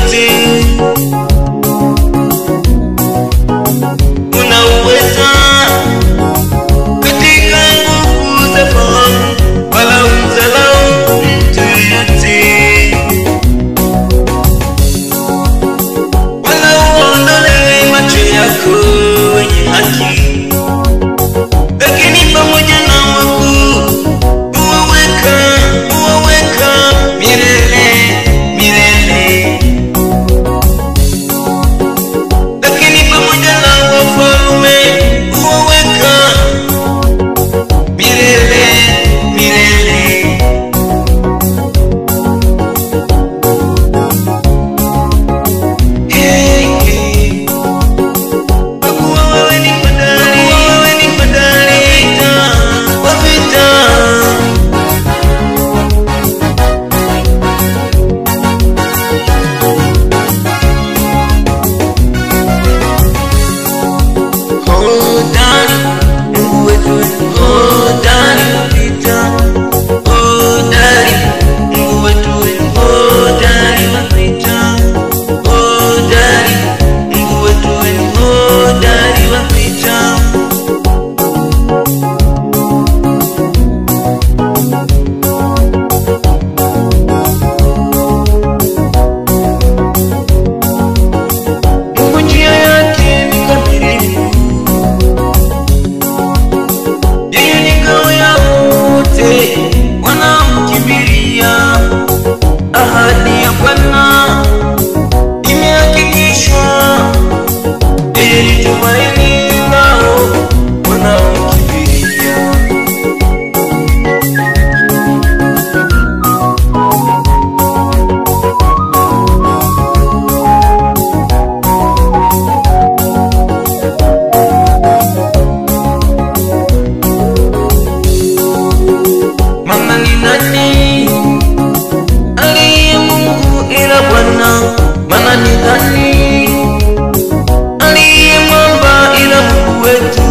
yote, unaweza katika nguvu za fahamu, wala umdharau mtu yote, wala uondole macho yako wenye haki. Lakini pamoja na wakuu uwaweka milele milele. Lakini pamoja na wafalme uwaweka milele milele. Hey, hey. Kwa kuwa wewe ni hodari, ahadi ya Bwana imehakikishwa. Yeye ni tumaini lao wanaomkimbilia. Maana ni nani aliye Mungu ila Bwana? Maana ni nani aliye mwamba ila Mungu wetu?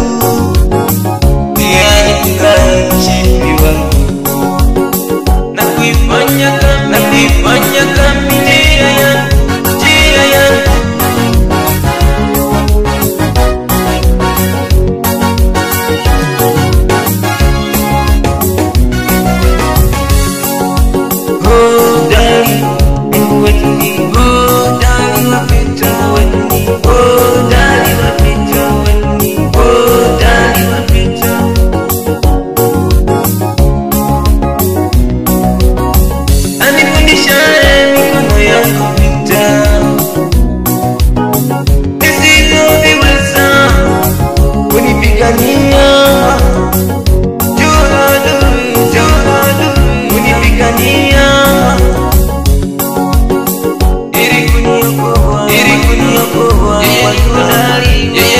Ndiye alitukaye chini wangu na kuifanya kama njia yangu. Hodari Mungu wetu ni hodari wa vita, wetu ni hodari wa vita, wetu ni hodari wa vita. Anifundishaye mikono yako vita nisivyoviweza, kunipigania kunipigania ili kuniokoa. Yeye ni hodari.